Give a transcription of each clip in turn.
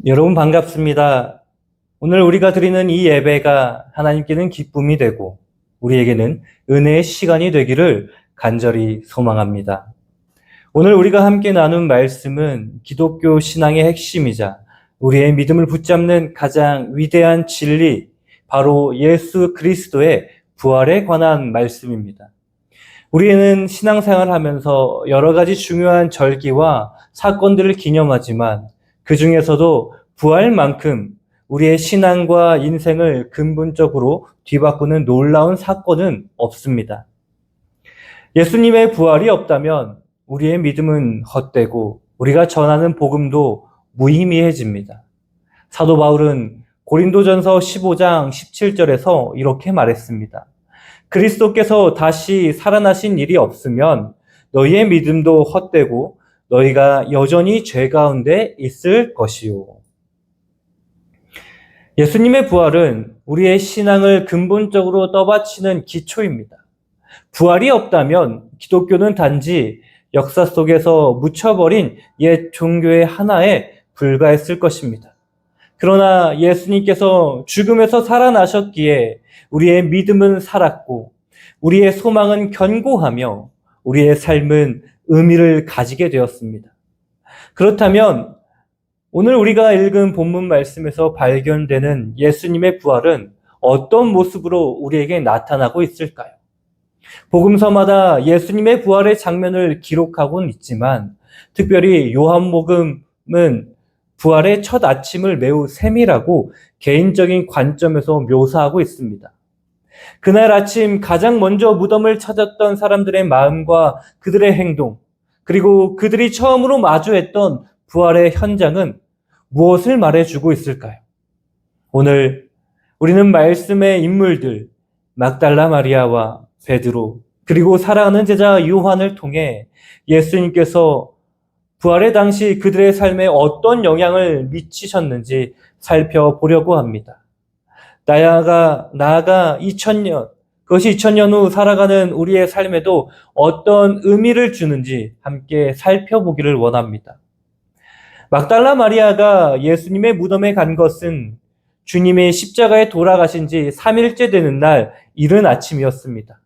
여러분 반갑습니다. 오늘 우리가 드리는 이 예배가 하나님께는 기쁨이 되고 우리에게는 은혜의 시간이 되기를 간절히 소망합니다. 오늘 우리가 함께 나눈 말씀은 기독교 신앙의 핵심이자 우리의 믿음을 붙잡는 가장 위대한 진리, 바로 예수 그리스도의 부활에 관한 말씀입니다. 우리는 신앙생활을 하면서 여러 가지 중요한 절기와 사건들을 기념하지만 그 중에서도 부활만큼 우리의 신앙과 인생을 근본적으로 뒤바꾸는 놀라운 사건은 없습니다. 예수님의 부활이 없다면 우리의 믿음은 헛되고 우리가 전하는 복음도 무의미해집니다. 사도 바울은 고린도전서 15장 17절에서 이렇게 말했습니다. 그리스도께서 다시 살아나신 일이 없으면 너희의 믿음도 헛되고 너희가 여전히 죄 가운데 있을 것이요. 예수님의 부활은 우리의 신앙을 근본적으로 떠받치는 기초입니다. 부활이 없다면 기독교는 단지 역사 속에서 묻혀버린 옛 종교의 하나에 불과했을 것입니다. 그러나 예수님께서 죽음에서 살아나셨기에 우리의 믿음은 살았고 우리의 소망은 견고하며 우리의 삶은 의미를 가지게 되었습니다. 그렇다면 오늘 우리가 읽은 본문 말씀에서 발견되는 예수님의 부활은 어떤 모습으로 우리에게 나타나고 있을까요? 복음서마다 예수님의 부활의 장면을 기록하고는 있지만 특별히 요한복음은 부활의 첫 아침을 매우 세밀하고 개인적인 관점에서 묘사하고 있습니다. 그날 아침 가장 먼저 무덤을 찾았던 사람들의 마음과 그들의 행동, 그리고 그들이 처음으로 마주했던 부활의 현장은 무엇을 말해주고 있을까요? 오늘 우리는 말씀의 인물들, 막달라 마리아와 베드로, 그리고 사랑하는 제자 요한을 통해 예수님께서 부활의 당시 그들의 삶에 어떤 영향을 미치셨는지 살펴보려고 합니다. 나아가 2000년, 그것이 2000년 후 살아가는 우리의 삶에도 어떤 의미를 주는지 함께 살펴보기를 원합니다. 막달라 마리아가 예수님의 무덤에 간 것은 주님이 십자가에 돌아가신 지 3일째 되는 날 이른 아침이었습니다.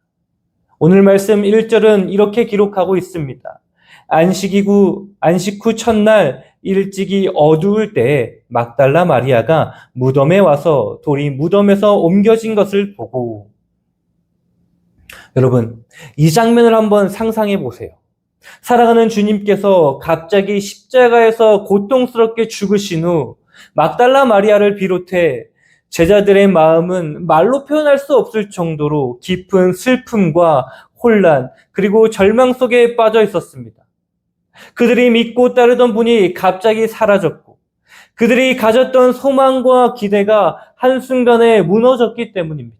오늘 말씀 1절은 이렇게 기록하고 있습니다. 안식 후 첫날 일찍이 어두울 때에 막달라 마리아가 무덤에 와서 돌이 무덤에서 옮겨진 것을 보고. 여러분, 이 장면을 한번 상상해 보세요. 사랑하는 주님께서 갑자기 십자가에서 고통스럽게 죽으신 후 막달라 마리아를 비롯해 제자들의 마음은 말로 표현할 수 없을 정도로 깊은 슬픔과 혼란, 그리고 절망 속에 빠져 있었습니다. 그들이 믿고 따르던 분이 갑자기 사라졌고 그들이 가졌던 소망과 기대가 한순간에 무너졌기 때문입니다.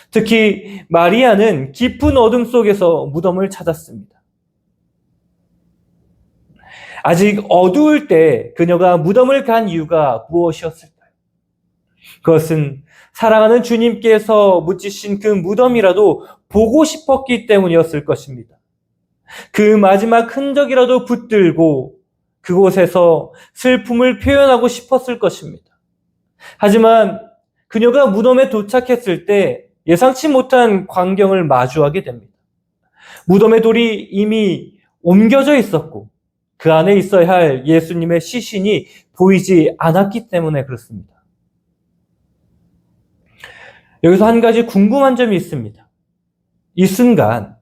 특히 마리아는 깊은 어둠 속에서 무덤을 찾았습니다. 아직 어두울 때 그녀가 무덤을 간 이유가 무엇이었을까요? 그것은 사랑하는 주님께서 묻히신 그 무덤이라도 보고 싶었기 때문이었을 것입니다. 그 마지막 흔적이라도 붙들고 그곳에서 슬픔을 표현하고 싶었을 것입니다. 하지만 그녀가 무덤에 도착했을 때 예상치 못한 광경을 마주하게 됩니다. 무덤의 돌이 이미 옮겨져 있었고 그 안에 있어야 할 예수님의 시신이 보이지 않았기 때문에 그렇습니다. 여기서 한 가지 궁금한 점이 있습니다. 이 순간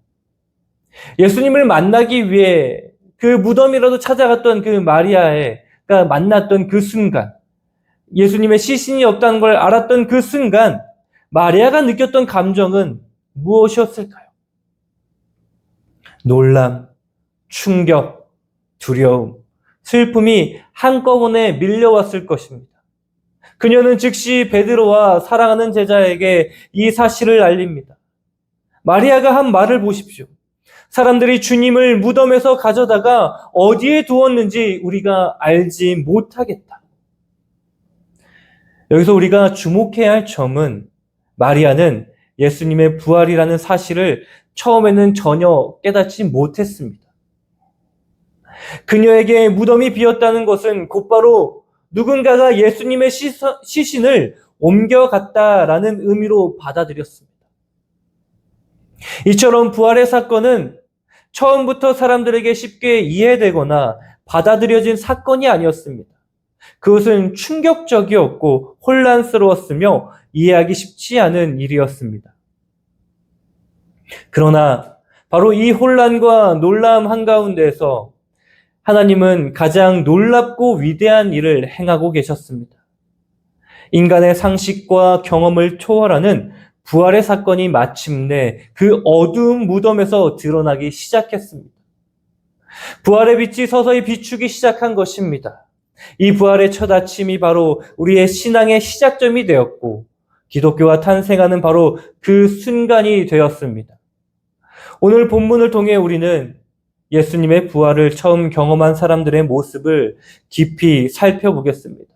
예수님을 만나기 위해 그 무덤이라도 찾아갔던 그 마리아가 만났던 그 순간, 예수님의 시신이 없다는 걸 알았던 그 순간 마리아가 느꼈던 감정은 무엇이었을까요? 놀람, 충격, 두려움, 슬픔이 한꺼번에 밀려왔을 것입니다. 그녀는 즉시 베드로와 사랑하는 제자에게 이 사실을 알립니다. 마리아가 한 말을 보십시오. 사람들이 주님을 무덤에서 가져다가 어디에 두었는지 우리가 알지 못하겠다. 여기서 우리가 주목해야 할 점은 마리아는 예수님의 부활이라는 사실을 처음에는 전혀 깨닫지 못했습니다. 그녀에게 무덤이 비었다는 것은 곧바로 누군가가 예수님의 시신을 옮겨갔다라는 의미로 받아들였습니다. 이처럼 부활의 사건은 처음부터 사람들에게 쉽게 이해되거나 받아들여진 사건이 아니었습니다. 그것은 충격적이었고 혼란스러웠으며 이해하기 쉽지 않은 일이었습니다. 그러나 바로 이 혼란과 놀라움 한가운데에서 하나님은 가장 놀랍고 위대한 일을 행하고 계셨습니다. 인간의 상식과 경험을 초월하는 부활의 사건이 마침내 그 어두운 무덤에서 드러나기 시작했습니다. 부활의 빛이 서서히 비추기 시작한 것입니다. 이 부활의 첫 아침이 바로 우리의 신앙의 시작점이 되었고 기독교가 탄생하는 바로 그 순간이 되었습니다. 오늘 본문을 통해 우리는 예수님의 부활을 처음 경험한 사람들의 모습을 깊이 살펴보겠습니다.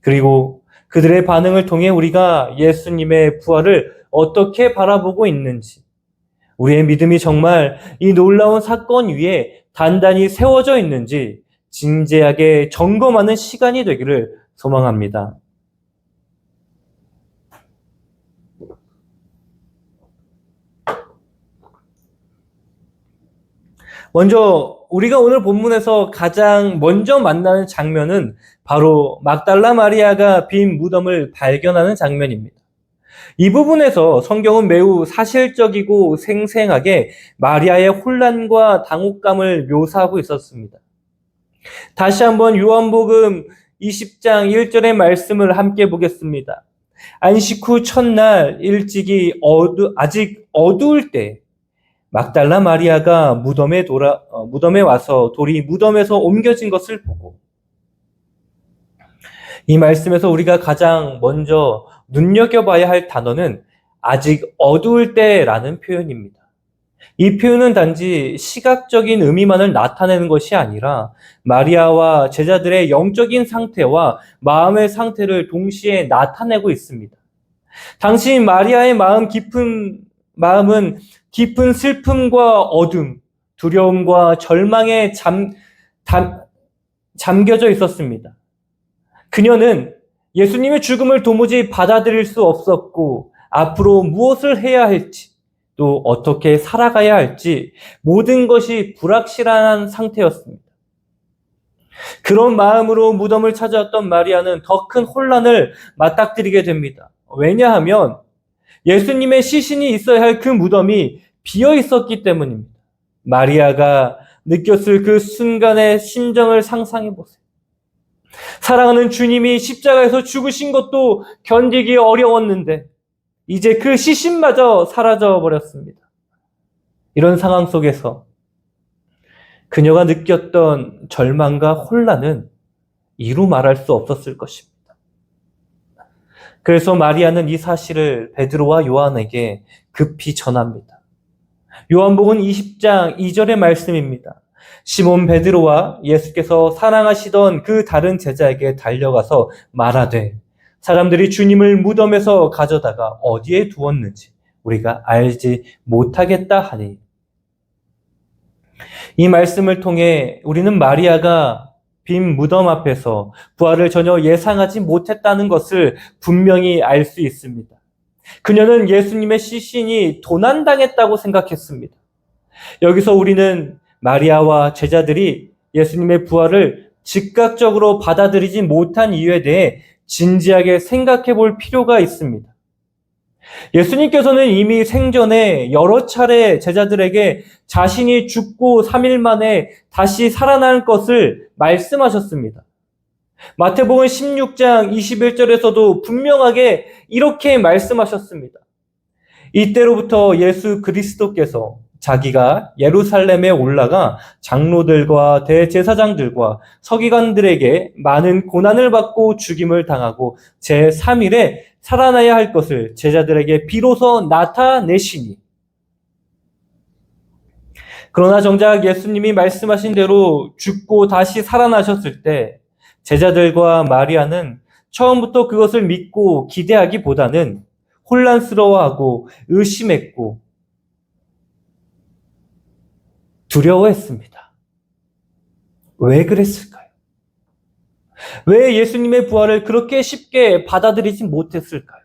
그리고 그들의 반응을 통해 우리가 예수님의 부활을 어떻게 바라보고 있는지, 우리의 믿음이 정말 이 놀라운 사건 위에 단단히 세워져 있는지 진지하게 점검하는 시간이 되기를 소망합니다. 먼저 우리가 오늘 본문에서 가장 먼저 만나는 장면은 바로 막달라 마리아가 빈 무덤을 발견하는 장면입니다. 이 부분에서 성경은 매우 사실적이고 생생하게 마리아의 혼란과 당혹감을 묘사하고 있었습니다. 다시 한번 요한복음 20장 1절의 말씀을 함께 보겠습니다. 안식 후 첫날 일찍이 아직 어두울 때 막달라 마리아가 무덤에 와서 돌이 무덤에서 옮겨진 것을 보고, 이 말씀에서 우리가 가장 먼저 눈여겨봐야 할 단어는 아직 어두울 때라는 표현입니다. 이 표현은 단지 시각적인 의미만을 나타내는 것이 아니라 마리아와 제자들의 영적인 상태와 마음의 상태를 동시에 나타내고 있습니다. 당시 마리아의 마음은 깊은 슬픔과 어둠, 두려움과 절망에 잠겨져 있었습니다. 그녀는 예수님의 죽음을 도무지 받아들일 수 없었고 앞으로 무엇을 해야 할지 또 어떻게 살아가야 할지 모든 것이 불확실한 상태였습니다. 그런 마음으로 무덤을 찾아왔던 마리아는 더 큰 혼란을 맞닥뜨리게 됩니다. 왜냐하면 예수님의 시신이 있어야 할 그 무덤이 비어 있었기 때문입니다. 마리아가 느꼈을 그 순간의 심정을 상상해 보세요. 사랑하는 주님이 십자가에서 죽으신 것도 견디기 어려웠는데 이제 그 시신마저 사라져 버렸습니다. 이런 상황 속에서 그녀가 느꼈던 절망과 혼란은 이루 말할 수 없었을 것입니다. 그래서 마리아는 이 사실을 베드로와 요한에게 급히 전합니다. 요한복음 20장 2절의 말씀입니다. 시몬 베드로와 예수께서 사랑하시던 그 다른 제자에게 달려가서 말하되 사람들이 주님을 무덤에서 가져다가 어디에 두었는지 우리가 알지 못하겠다 하니, 이 말씀을 통해 우리는 마리아가 빈 무덤 앞에서 부활을 전혀 예상하지 못했다는 것을 분명히 알 수 있습니다. 그녀는 예수님의 시신이 도난당했다고 생각했습니다. 여기서 우리는 마리아와 제자들이 예수님의 부활을 즉각적으로 받아들이지 못한 이유에 대해 진지하게 생각해 볼 필요가 있습니다. 예수님께서는 이미 생전에 여러 차례 제자들에게 자신이 죽고 3일 만에 다시 살아날 것을 말씀하셨습니다. 마태복음 16장 21절에서도 분명하게 이렇게 말씀하셨습니다. 이때로부터 예수 그리스도께서 자기가 예루살렘에 올라가 장로들과 대제사장들과 서기관들에게 많은 고난을 받고 죽임을 당하고 제3일에 살아나야 할 것을 제자들에게 비로소 나타내시니, 그러나 정작 예수님이 말씀하신 대로 죽고 다시 살아나셨을 때 제자들과 마리아는 처음부터 그것을 믿고 기대하기보다는 혼란스러워하고 의심했고 두려워했습니다. 왜 그랬을까요? 왜 예수님의 부활을 그렇게 쉽게 받아들이지 못했을까요?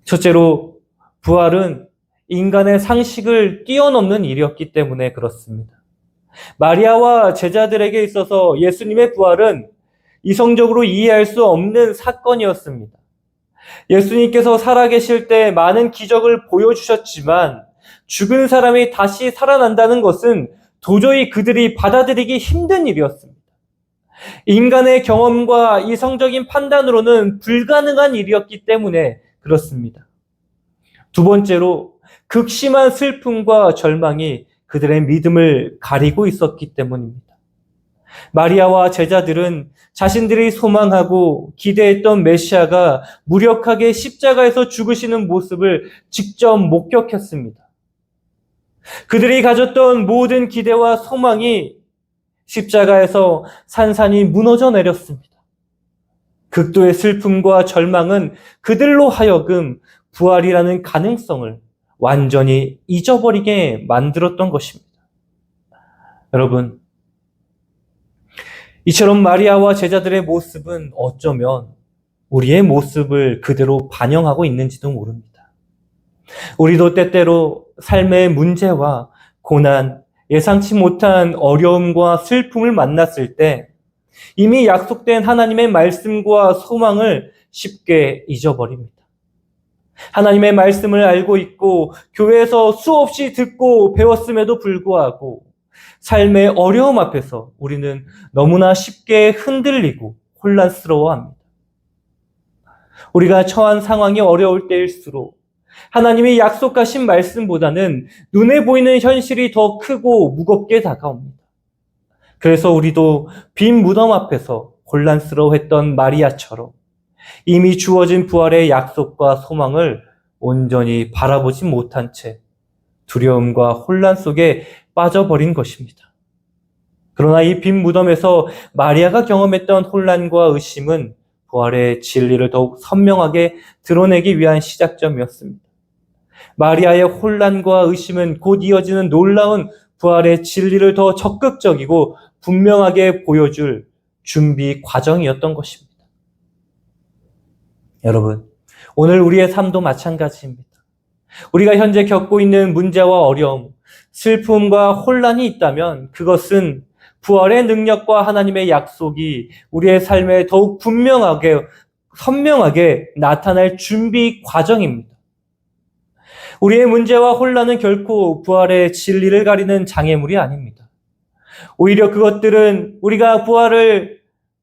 첫째로 부활은 인간의 상식을 뛰어넘는 일이었기 때문에 그렇습니다. 마리아와 제자들에게 있어서 예수님의 부활은 이성적으로 이해할 수 없는 사건이었습니다. 예수님께서 살아계실 때 많은 기적을 보여주셨지만 죽은 사람이 다시 살아난다는 것은 도저히 그들이 받아들이기 힘든 일이었습니다. 인간의 경험과 이성적인 판단으로는 불가능한 일이었기 때문에 그렇습니다. 두 번째로 극심한 슬픔과 절망이 그들의 믿음을 가리고 있었기 때문입니다. 마리아와 제자들은 자신들이 소망하고 기대했던 메시아가 무력하게 십자가에서 죽으시는 모습을 직접 목격했습니다. 그들이 가졌던 모든 기대와 소망이 십자가에서 산산이 무너져 내렸습니다. 극도의 슬픔과 절망은 그들로 하여금 부활이라는 가능성을 완전히 잊어버리게 만들었던 것입니다. 여러분, 이처럼 마리아와 제자들의 모습은 어쩌면 우리의 모습을 그대로 반영하고 있는지도 모릅니다. 우리도 때때로 삶의 문제와 고난, 예상치 못한 어려움과 슬픔을 만났을 때 이미 약속된 하나님의 말씀과 소망을 쉽게 잊어버립니다. 하나님의 말씀을 알고 있고 교회에서 수없이 듣고 배웠음에도 불구하고 삶의 어려움 앞에서 우리는 너무나 쉽게 흔들리고 혼란스러워합니다. 우리가 처한 상황이 어려울 때일수록 하나님이 약속하신 말씀보다는 눈에 보이는 현실이 더 크고 무겁게 다가옵니다. 그래서 우리도 빈 무덤 앞에서 혼란스러워했던 마리아처럼 이미 주어진 부활의 약속과 소망을 온전히 바라보지 못한 채 두려움과 혼란 속에 빠져버린 것입니다. 그러나 이 빈 무덤에서 마리아가 경험했던 혼란과 의심은 부활의 진리를 더욱 선명하게 드러내기 위한 시작점이었습니다. 마리아의 혼란과 의심은 곧 이어지는 놀라운 부활의 진리를 더 적극적이고 분명하게 보여줄 준비 과정이었던 것입니다. 여러분, 오늘 우리의 삶도 마찬가지입니다. 우리가 현재 겪고 있는 문제와 어려움, 슬픔과 혼란이 있다면 그것은 부활의 능력과 하나님의 약속이 우리의 삶에 더욱 분명하게, 선명하게 나타날 준비 과정입니다. 우리의 문제와 혼란은 결코 부활의 진리를 가리는 장애물이 아닙니다. 오히려 그것들은 우리가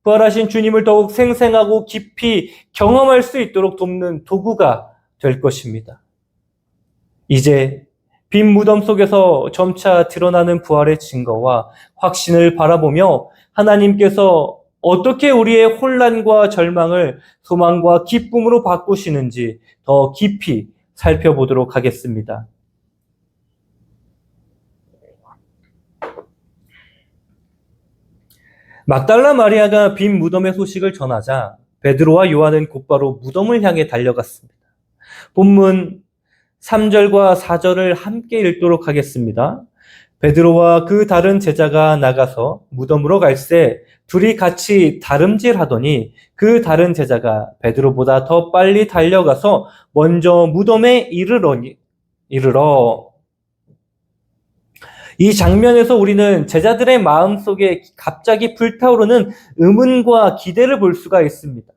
부활하신 주님을 더욱 생생하고 깊이 경험할 수 있도록 돕는 도구가 될 것입니다. 이제 빈 무덤 속에서 점차 드러나는 부활의 증거와 확신을 바라보며 하나님께서 어떻게 우리의 혼란과 절망을 소망과 기쁨으로 바꾸시는지 더 깊이 살펴보도록 하겠습니다. 막달라 마리아가 빈 무덤의 소식을 전하자 베드로와 요한은 곧바로 무덤을 향해 달려갔습니다. 본문 3절과 4절을 함께 읽도록 하겠습니다. 베드로와 그 다른 제자가 나가서 무덤으로 갈새 둘이 같이 다름질하더니 그 다른 제자가 베드로보다 더 빨리 달려가서 먼저 무덤에 이르러 이 장면에서 우리는 제자들의 마음속에 갑자기 불타오르는 의문과 기대를 볼 수가 있습니다.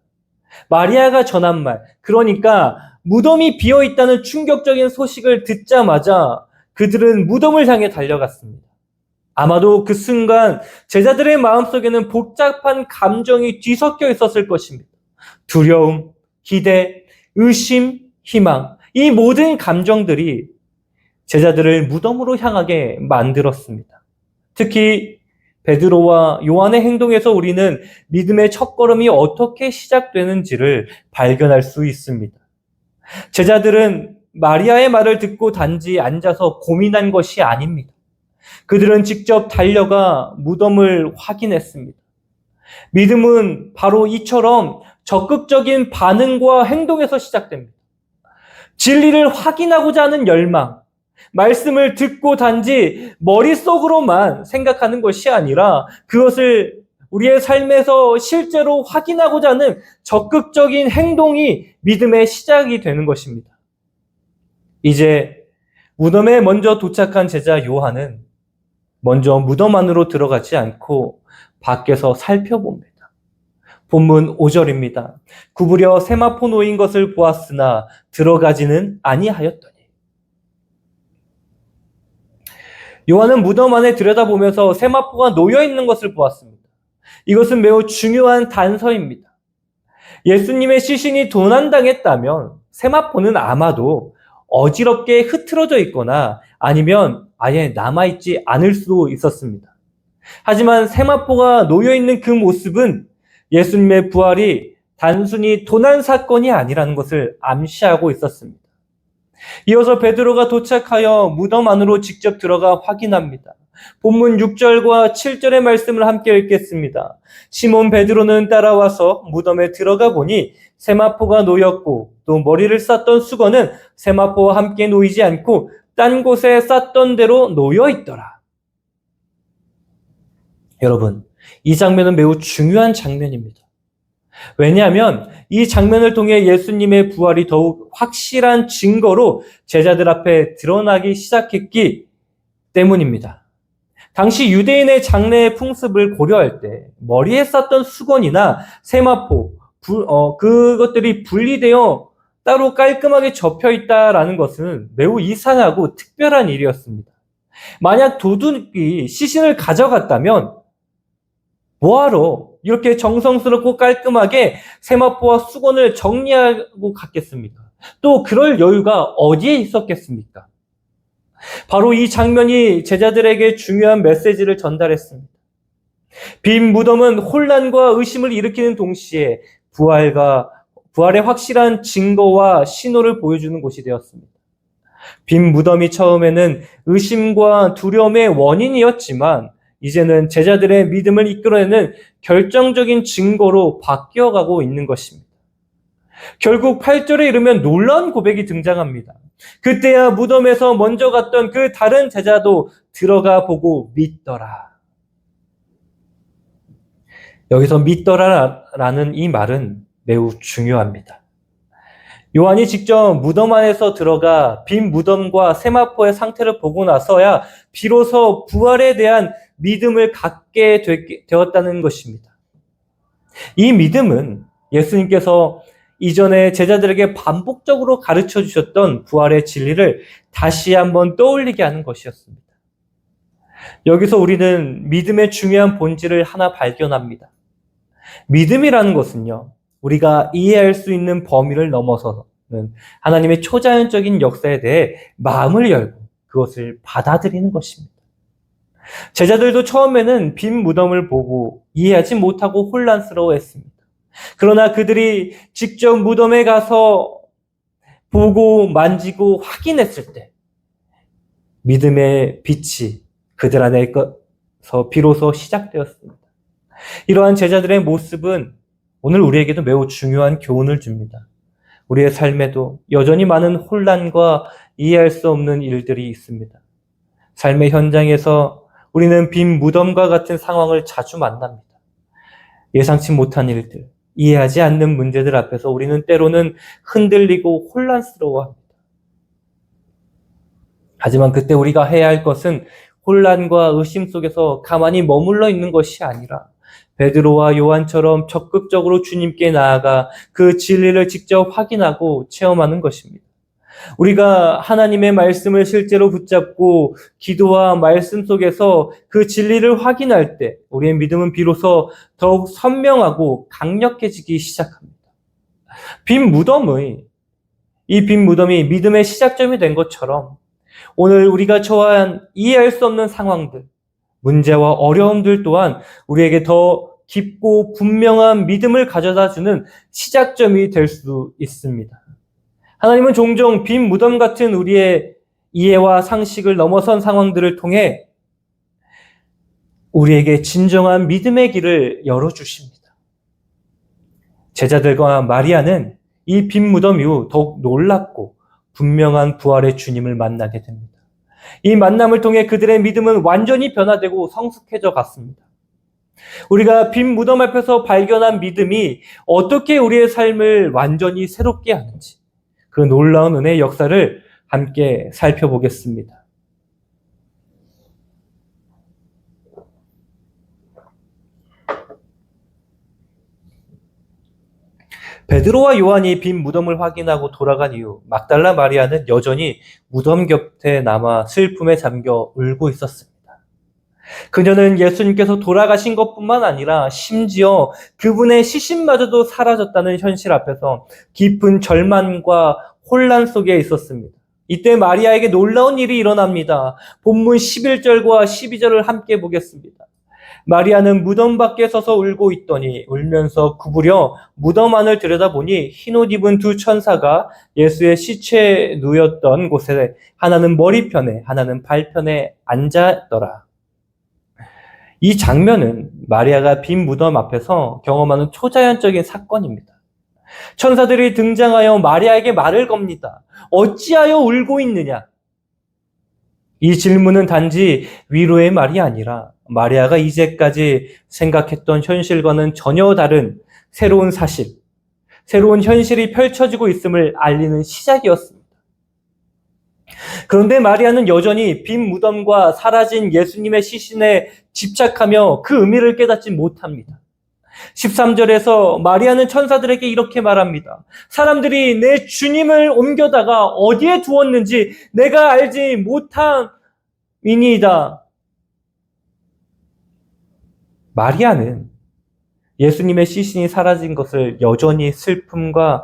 마리아가 전한 말, 그러니까 무덤이 비어있다는 충격적인 소식을 듣자마자 그들은 무덤을 향해 달려갔습니다. 아마도 그 순간 제자들의 마음속에는 복잡한 감정이 뒤섞여 있었을 것입니다. 두려움, 기대, 의심, 희망, 이 모든 감정들이 제자들을 무덤으로 향하게 만들었습니다. 특히 베드로와 요한의 행동에서 우리는 믿음의 첫걸음이 어떻게 시작되는지를 발견할 수 있습니다. 제자들은 마리아의 말을 듣고 단지 앉아서 고민한 것이 아닙니다. 그들은 직접 달려가 무덤을 확인했습니다. 믿음은 바로 이처럼 적극적인 반응과 행동에서 시작됩니다. 진리를 확인하고자 하는 열망, 말씀을 듣고 단지 머릿속으로만 생각하는 것이 아니라 그것을 우리의 삶에서 실제로 확인하고자 하는 적극적인 행동이 믿음의 시작이 되는 것입니다. 이제 무덤에 먼저 도착한 제자 요한은 먼저 무덤 안으로 들어가지 않고 밖에서 살펴봅니다. 본문 5절입니다. 구부려 세마포 놓인 것을 보았으나 들어가지는 아니하였더니. 요한은 무덤 안에 들여다보면서 세마포가 놓여 있는 것을 보았습니다. 이것은 매우 중요한 단서입니다. 예수님의 시신이 도난당했다면 세마포는 아마도 어지럽게 흐트러져 있거나 아니면 아예 남아있지 않을 수도 있었습니다. 하지만 세마포가 놓여있는 그 모습은 예수님의 부활이 단순히 도난 사건이 아니라는 것을 암시하고 있었습니다. 이어서 베드로가 도착하여 무덤 안으로 직접 들어가 확인합니다. 본문 6절과 7절의 말씀을 함께 읽겠습니다. 시몬 베드로는 따라와서 무덤에 들어가 보니 세마포가 놓였고 또 머리를 쌌던 수건은 세마포와 함께 놓이지 않고 딴 곳에 쌌던 대로 놓여 있더라. 여러분, 이 장면은 매우 중요한 장면입니다. 왜냐하면 이 장면을 통해 예수님의 부활이 더욱 확실한 증거로 제자들 앞에 드러나기 시작했기 때문입니다. 당시 유대인의 장례의 풍습을 고려할 때 머리에 쌌던 수건이나 세마포, 그것들이 분리되어 따로 깔끔하게 접혀 있다라는 것은 매우 이상하고 특별한 일이었습니다. 만약 도둑이 시신을 가져갔다면 뭐하러 이렇게 정성스럽고 깔끔하게 세마포와 수건을 정리하고 갔겠습니까? 또 그럴 여유가 어디에 있었겠습니까? 바로 이 장면이 제자들에게 중요한 메시지를 전달했습니다. 빈 무덤은 혼란과 의심을 일으키는 동시에 부활의 확실한 증거와 신호를 보여주는 곳이 되었습니다. 빈 무덤이 처음에는 의심과 두려움의 원인이었지만 이제는 제자들의 믿음을 이끌어내는 결정적인 증거로 바뀌어가고 있는 것입니다. 결국 8절에 이르면 놀라운 고백이 등장합니다. 그때야 무덤에서 먼저 갔던 그 다른 제자도 들어가 보고 믿더라. 여기서 믿더라라는 이 말은 매우 중요합니다. 요한이 직접 무덤 안에서 들어가 빈 무덤과 세마포의 상태를 보고 나서야 비로소 부활에 대한 믿음을 갖게 되었다는 것입니다. 이 믿음은 예수님께서 이전에 제자들에게 반복적으로 가르쳐 주셨던 부활의 진리를 다시 한번 떠올리게 하는 것이었습니다. 여기서 우리는 믿음의 중요한 본질을 하나 발견합니다. 믿음이라는 것은요, 우리가 이해할 수 있는 범위를 넘어서는 하나님의 초자연적인 역사에 대해 마음을 열고 그것을 받아들이는 것입니다. 제자들도 처음에는 빈 무덤을 보고 이해하지 못하고 혼란스러워했습니다. 그러나 그들이 직접 무덤에 가서 보고 만지고 확인했을 때 믿음의 빛이 그들 안에서 비로소 시작되었습니다. 이러한 제자들의 모습은 오늘 우리에게도 매우 중요한 교훈을 줍니다. 우리의 삶에도 여전히 많은 혼란과 이해할 수 없는 일들이 있습니다. 삶의 현장에서 우리는 빈 무덤과 같은 상황을 자주 만납니다. 예상치 못한 일들, 이해하지 않는 문제들 앞에서 우리는 때로는 흔들리고 혼란스러워합니다. 하지만 그때 우리가 해야 할 것은 혼란과 의심 속에서 가만히 머물러 있는 것이 아니라 베드로와 요한처럼 적극적으로 주님께 나아가 그 진리를 직접 확인하고 체험하는 것입니다. 우리가 하나님의 말씀을 실제로 붙잡고 기도와 말씀 속에서 그 진리를 확인할 때 우리의 믿음은 비로소 더욱 선명하고 강력해지기 시작합니다. 이 빈 무덤이 믿음의 시작점이 된 것처럼 오늘 우리가 처한 이해할 수 없는 상황들, 문제와 어려움들 또한 우리에게 더 깊고 분명한 믿음을 가져다주는 시작점이 될 수 있습니다. 하나님은 종종 빈 무덤 같은 우리의 이해와 상식을 넘어선 상황들을 통해 우리에게 진정한 믿음의 길을 열어주십니다. 제자들과 마리아는 이 빈 무덤 이후 더욱 놀랍고 분명한 부활의 주님을 만나게 됩니다. 이 만남을 통해 그들의 믿음은 완전히 변화되고 성숙해져 갔습니다. 우리가 빈 무덤 앞에서 발견한 믿음이 어떻게 우리의 삶을 완전히 새롭게 하는지, 그 놀라운 은혜의 역사를 함께 살펴보겠습니다. 베드로와 요한이 빈 무덤을 확인하고 돌아간 이후 막달라 마리아는 여전히 무덤 곁에 남아 슬픔에 잠겨 울고 있었습니다. 그녀는 예수님께서 돌아가신 것뿐만 아니라 심지어 그분의 시신마저도 사라졌다는 현실 앞에서 깊은 절망과 혼란 속에 있었습니다. 이때 마리아에게 놀라운 일이 일어납니다. 본문 11절과 12절을 함께 보겠습니다. 마리아는 무덤 밖에 서서 울고 있더니 울면서 구부려 무덤 안을 들여다보니 흰옷 입은 두 천사가 예수의 시체에 누였던 곳에 하나는 머리편에 하나는 발편에 앉았더라. 이 장면은 마리아가 빈 무덤 앞에서 경험하는 초자연적인 사건입니다. 천사들이 등장하여 마리아에게 말을 겁니다. 어찌하여 울고 있느냐? 이 질문은 단지 위로의 말이 아니라 마리아가 이제까지 생각했던 현실과는 전혀 다른 새로운 사실, 새로운 현실이 펼쳐지고 있음을 알리는 시작이었습니다. 그런데 마리아는 여전히 빈 무덤과 사라진 예수님의 시신에 집착하며 그 의미를 깨닫지 못합니다. 13절에서 마리아는 천사들에게 이렇게 말합니다. 사람들이 내 주님을 옮겨다가 어디에 두었는지 내가 알지 못함이니이다. 마리아는 예수님의 시신이 사라진 것을 여전히 슬픔과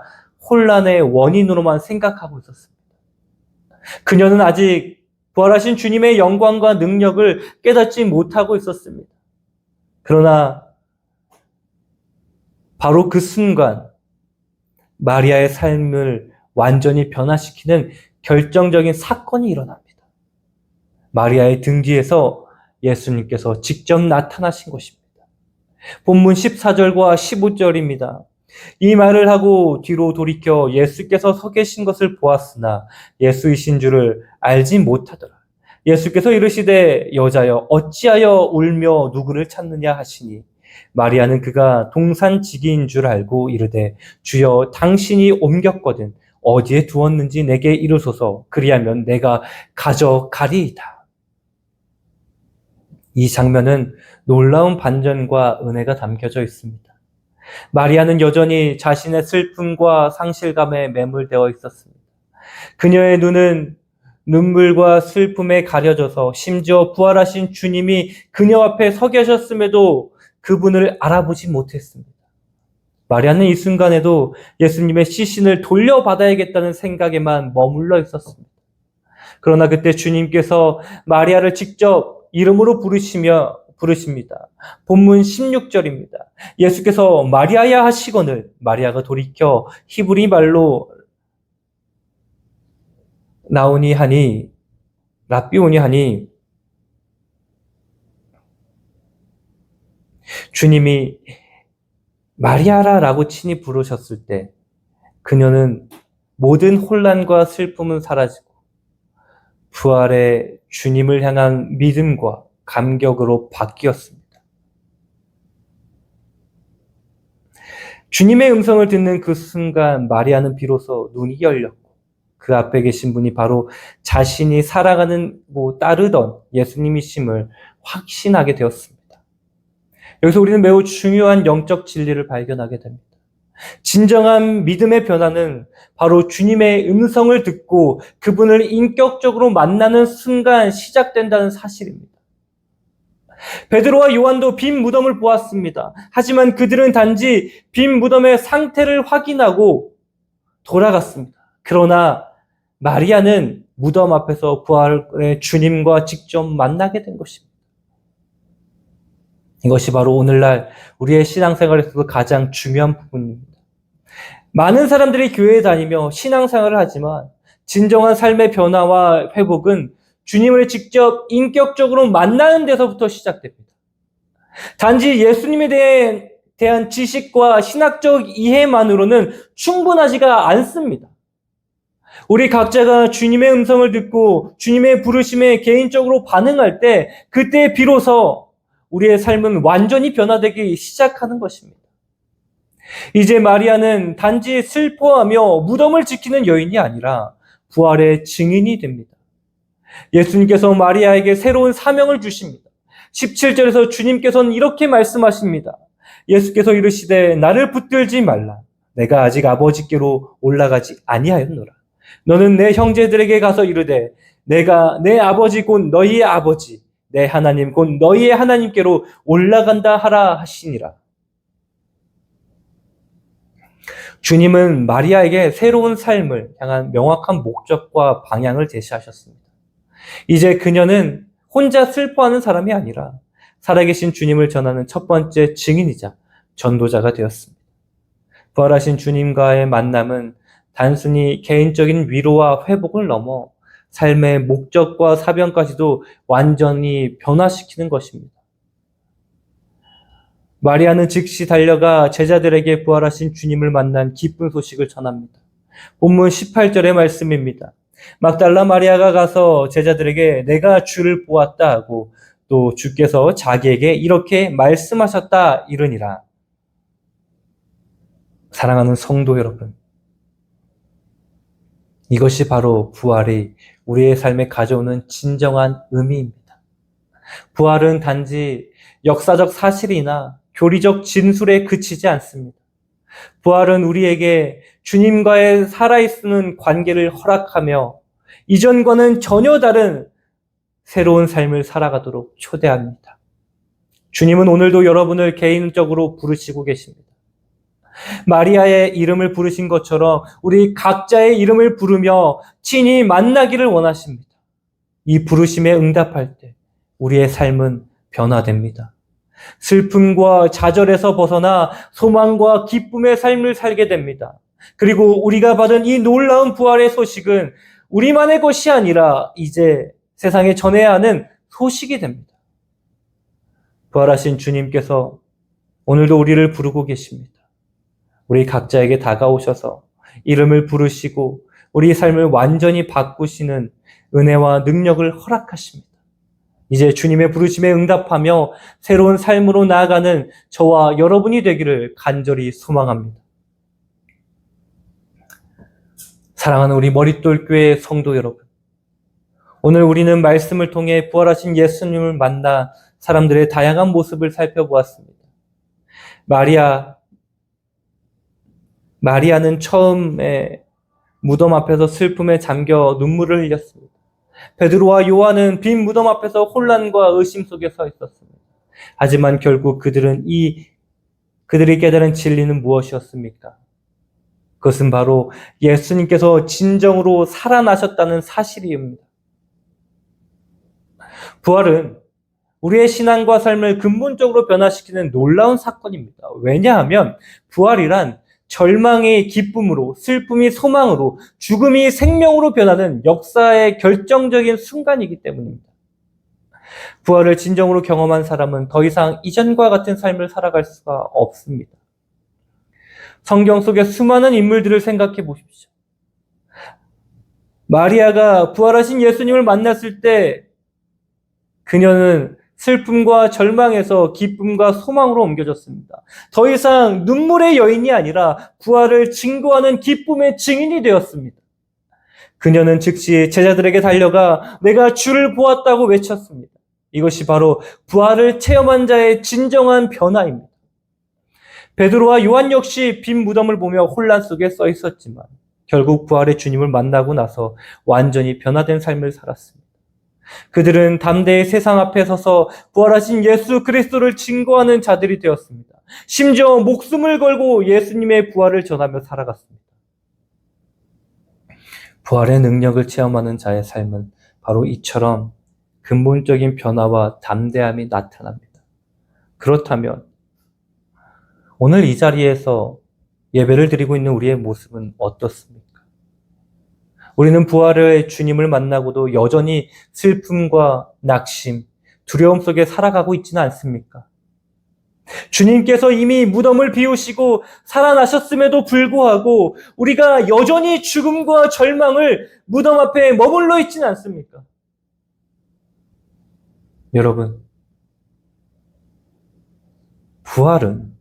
혼란의 원인으로만 생각하고 있었습니다. 그녀는 아직 부활하신 주님의 영광과 능력을 깨닫지 못하고 있었습니다. 그러나 바로 그 순간 마리아의 삶을 완전히 변화시키는 결정적인 사건이 일어납니다. 마리아의 등 뒤에서 예수님께서 직접 나타나신 것입니다. 본문 14절과 15절입니다. 이 말을 하고 뒤로 돌이켜 예수께서 서 계신 것을 보았으나 예수이신 줄을 알지 못하더라. 예수께서 이르시되 여자여 어찌하여 울며 누구를 찾느냐 하시니 마리아는 그가 동산지기인 줄 알고 이르되 주여 당신이 옮겼거든 어디에 두었는지 내게 이르소서 그리하면 내가 가져가리이다. 이 장면은 놀라운 반전과 은혜가 담겨져 있습니다. 마리아는 여전히 자신의 슬픔과 상실감에 매몰되어 있었습니다. 그녀의 눈은 눈물과 슬픔에 가려져서 심지어 부활하신 주님이 그녀 앞에 서 계셨음에도 그분을 알아보지 못했습니다. 마리아는 이 순간에도 예수님의 시신을 돌려받아야겠다는 생각에만 머물러 있었습니다. 그러나 그때 주님께서 마리아를 직접 이름으로 부르십니다. 본문 16절입니다. 예수께서 마리아야 하시거늘 마리아가 돌이켜 히브리 말로 라비오니 하니 주님이 마리아라라고 친히 부르셨을 때 그녀는 모든 혼란과 슬픔은 사라지고 부활의 주님을 향한 믿음과 감격으로 바뀌었습니다. 주님의 음성을 듣는 그 순간 마리아는 비로소 눈이 열렸고 그 앞에 계신 분이 바로 자신이 살아가는 따르던 예수님이심을 확신하게 되었습니다. 여기서 우리는 매우 중요한 영적 진리를 발견하게 됩니다. 진정한 믿음의 변화는 바로 주님의 음성을 듣고 그분을 인격적으로 만나는 순간 시작된다는 사실입니다. 베드로와 요한도 빈 무덤을 보았습니다. 하지만 그들은 단지 빈 무덤의 상태를 확인하고 돌아갔습니다. 그러나 마리아는 무덤 앞에서 부활의 주님과 직접 만나게 된 것입니다. 이것이 바로 오늘날 우리의 신앙생활에서도 가장 중요한 부분입니다. 많은 사람들이 교회에 다니며 신앙생활을 하지만 진정한 삶의 변화와 회복은 주님을 직접 인격적으로 만나는 데서부터 시작됩니다. 단지 예수님에 대한 지식과 신학적 이해만으로는 충분하지가 않습니다. 우리 각자가 주님의 음성을 듣고 주님의 부르심에 개인적으로 반응할 때 그때 비로소 우리의 삶은 완전히 변화되기 시작하는 것입니다. 이제 마리아는 단지 슬퍼하며 무덤을 지키는 여인이 아니라 부활의 증인이 됩니다. 예수님께서 마리아에게 새로운 사명을 주십니다. 17절에서 주님께서는 이렇게 말씀하십니다. 예수께서 이르시되 나를 붙들지 말라. 내가 아직 아버지께로 올라가지 아니하였노라. 너는 내 형제들에게 가서 이르되 내가 내 아버지 곧 너희의 아버지 내 하나님 곧 너희의 하나님께로 올라간다 하라 하시니라. 주님은 마리아에게 새로운 삶을 향한 명확한 목적과 방향을 제시하셨습니다. 이제 그녀는 혼자 슬퍼하는 사람이 아니라 살아계신 주님을 전하는 첫 번째 증인이자 전도자가 되었습니다. 부활하신 주님과의 만남은 단순히 개인적인 위로와 회복을 넘어 삶의 목적과 사명까지도 완전히 변화시키는 것입니다. 마리아는 즉시 달려가 제자들에게 부활하신 주님을 만난 기쁜 소식을 전합니다. 본문 18절의 말씀입니다. 막달라 마리아가 가서 제자들에게 내가 주를 보았다 하고 또 주께서 자기에게 이렇게 말씀하셨다 이르니라. 사랑하는 성도 여러분, 이것이 바로 부활이 우리의 삶에 가져오는 진정한 의미입니다. 부활은 단지 역사적 사실이나 교리적 진술에 그치지 않습니다. 부활은 우리에게 주님과의 살아있는 관계를 허락하며 이전과는 전혀 다른 새로운 삶을 살아가도록 초대합니다. 주님은 오늘도 여러분을 개인적으로 부르시고 계십니다. 마리아의 이름을 부르신 것처럼 우리 각자의 이름을 부르며 친히 만나기를 원하십니다. 이 부르심에 응답할 때 우리의 삶은 변화됩니다. 슬픔과 좌절에서 벗어나 소망과 기쁨의 삶을 살게 됩니다. 그리고 우리가 받은 이 놀라운 부활의 소식은 우리만의 것이 아니라 이제 세상에 전해야 하는 소식이 됩니다. 부활하신 주님께서 오늘도 우리를 부르고 계십니다. 우리 각자에게 다가오셔서 이름을 부르시고 우리 삶을 완전히 바꾸시는 은혜와 능력을 허락하십니다. 이제 주님의 부르심에 응답하며 새로운 삶으로 나아가는 저와 여러분이 되기를 간절히 소망합니다. 사랑하는 우리 머릿돌교회 성도 여러분, 오늘 우리는 말씀을 통해 부활하신 예수님을 만나 사람들의 다양한 모습을 살펴보았습니다. 마리아는 처음에 무덤 앞에서 슬픔에 잠겨 눈물을 흘렸습니다. 베드로와 요한은 빈 무덤 앞에서 혼란과 의심 속에 서 있었습니다. 하지만 결국 그들이 깨달은 진리는 무엇이었습니까? 그것은 바로 예수님께서 진정으로 살아나셨다는 사실입니다. 부활은 우리의 신앙과 삶을 근본적으로 변화시키는 놀라운 사건입니다. 왜냐하면 부활이란 절망이 기쁨으로, 슬픔이 소망으로, 죽음이 생명으로 변하는 역사의 결정적인 순간이기 때문입니다. 부활을 진정으로 경험한 사람은 더 이상 이전과 같은 삶을 살아갈 수가 없습니다. 성경 속의 수많은 인물들을 생각해 보십시오. 마리아가 부활하신 예수님을 만났을 때 그녀는 슬픔과 절망에서 기쁨과 소망으로 옮겨졌습니다. 더 이상 눈물의 여인이 아니라 부활을 증거하는 기쁨의 증인이 되었습니다. 그녀는 즉시 제자들에게 달려가 내가 주를 보았다고 외쳤습니다. 이것이 바로 부활을 체험한 자의 진정한 변화입니다. 베드로와 요한 역시 빈 무덤을 보며 혼란 속에 써 있었지만 결국 부활의 주님을 만나고 나서 완전히 변화된 삶을 살았습니다. 그들은 담대히 세상 앞에 서서 부활하신 예수 그리스도를 증거하는 자들이 되었습니다. 심지어 목숨을 걸고 예수님의 부활을 전하며 살아갔습니다. 부활의 능력을 체험하는 자의 삶은 바로 이처럼 근본적인 변화와 담대함이 나타납니다. 그렇다면 오늘 이 자리에서 예배를 드리고 있는 우리의 모습은 어떻습니까? 우리는 부활의 주님을 만나고도 여전히 슬픔과 낙심, 두려움 속에 살아가고 있지는 않습니까? 주님께서 이미 무덤을 비우시고 살아나셨음에도 불구하고 우리가 여전히 죽음과 절망을 무덤 앞에 머물러 있지는 않습니까? 여러분, 부활은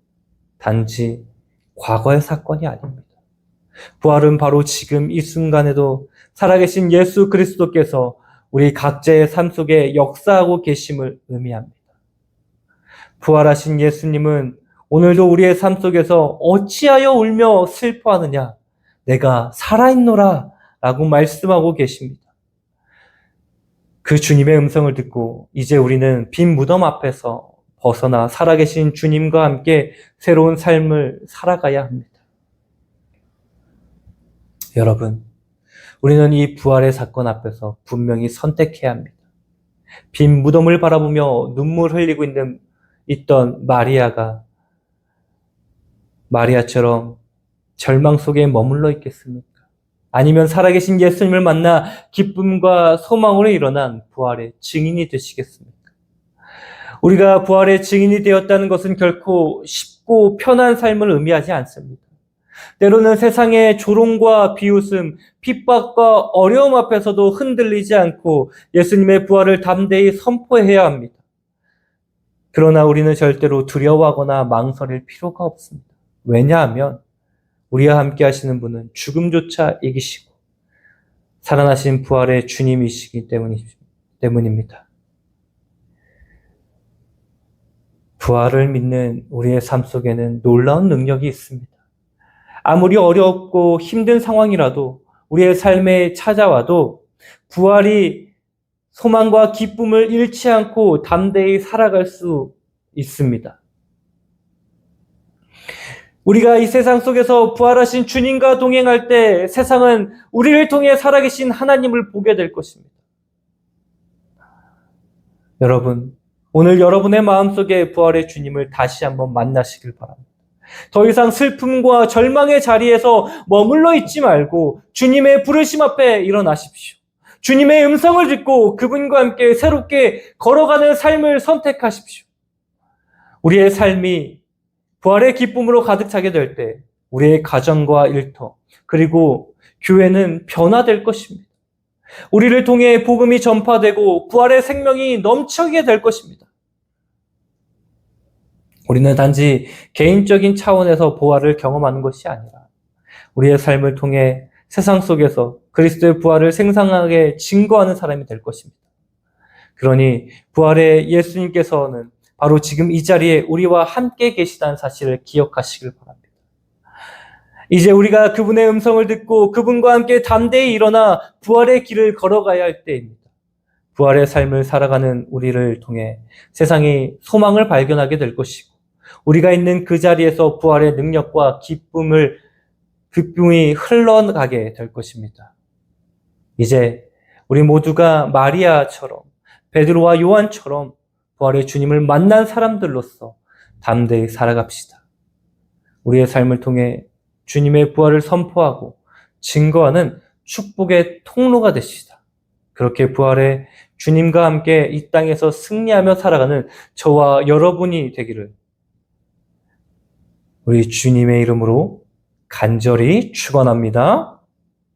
단지 과거의 사건이 아닙니다. 부활은 바로 지금 이 순간에도 살아계신 예수 그리스도께서 우리 각자의 삶 속에 역사하고 계심을 의미합니다. 부활하신 예수님은 오늘도 우리의 삶 속에서 어찌하여 울며 슬퍼하느냐? 내가 살아있노라 라고 말씀하고 계십니다. 그 주님의 음성을 듣고 이제 우리는 빈 무덤 앞에서 벗어나 살아계신 주님과 함께 새로운 삶을 살아가야 합니다. 여러분, 우리는 이 부활의 사건 앞에서 분명히 선택해야 합니다. 빈 무덤을 바라보며 눈물 흘리고 있던 마리아처럼 절망 속에 머물러 있겠습니까? 아니면 살아계신 예수님을 만나 기쁨과 소망으로 일어난 부활의 증인이 되시겠습니까? 우리가 부활의 증인이 되었다는 것은 결코 쉽고 편한 삶을 의미하지 않습니다. 때로는 세상의 조롱과 비웃음, 핍박과 어려움 앞에서도 흔들리지 않고 예수님의 부활을 담대히 선포해야 합니다. 그러나 우리는 절대로 두려워하거나 망설일 필요가 없습니다. 왜냐하면 우리와 함께 하시는 분은 죽음조차 이기시고 살아나신 부활의 주님이시기 때문입니다. 부활을 믿는 우리의 삶 속에는 놀라운 능력이 있습니다. 아무리 어렵고 힘든 상황이라도 우리의 삶에 찾아와도 부활이 소망과 기쁨을 잃지 않고 담대히 살아갈 수 있습니다. 우리가 이 세상 속에서 부활하신 주님과 동행할 때 세상은 우리를 통해 살아계신 하나님을 보게 될 것입니다. 여러분, 오늘 여러분의 마음속에 부활의 주님을 다시 한번 만나시길 바랍니다. 더 이상 슬픔과 절망의 자리에서 머물러 있지 말고 주님의 부르심 앞에 일어나십시오. 주님의 음성을 듣고 그분과 함께 새롭게 걸어가는 삶을 선택하십시오. 우리의 삶이 부활의 기쁨으로 가득 차게 될 때 우리의 가정과 일터 그리고 교회는 변화될 것입니다. 우리를 통해 복음이 전파되고 부활의 생명이 넘치게 될 것입니다. 우리는 단지 개인적인 차원에서 부활을 경험하는 것이 아니라 우리의 삶을 통해 세상 속에서 그리스도의 부활을 생생하게 증거하는 사람이 될 것입니다. 그러니 부활의 예수님께서는 바로 지금 이 자리에 우리와 함께 계시다는 사실을 기억하시길 바랍니다. 이제 우리가 그분의 음성을 듣고 그분과 함께 담대히 일어나 부활의 길을 걸어가야 할 때입니다. 부활의 삶을 살아가는 우리를 통해 세상이 소망을 발견하게 될 것이고 우리가 있는 그 자리에서 부활의 능력과 기쁨이 흘러가게 될 것입니다. 이제 우리 모두가 마리아처럼 베드로와 요한처럼 부활의 주님을 만난 사람들로서 담대히 살아갑시다. 우리의 삶을 통해 주님의 부활을 선포하고 증거하는 축복의 통로가 되시다. 그렇게 부활의 주님과 함께 이 땅에서 승리하며 살아가는 저와 여러분이 되기를 우리 주님의 이름으로 간절히 축원합니다.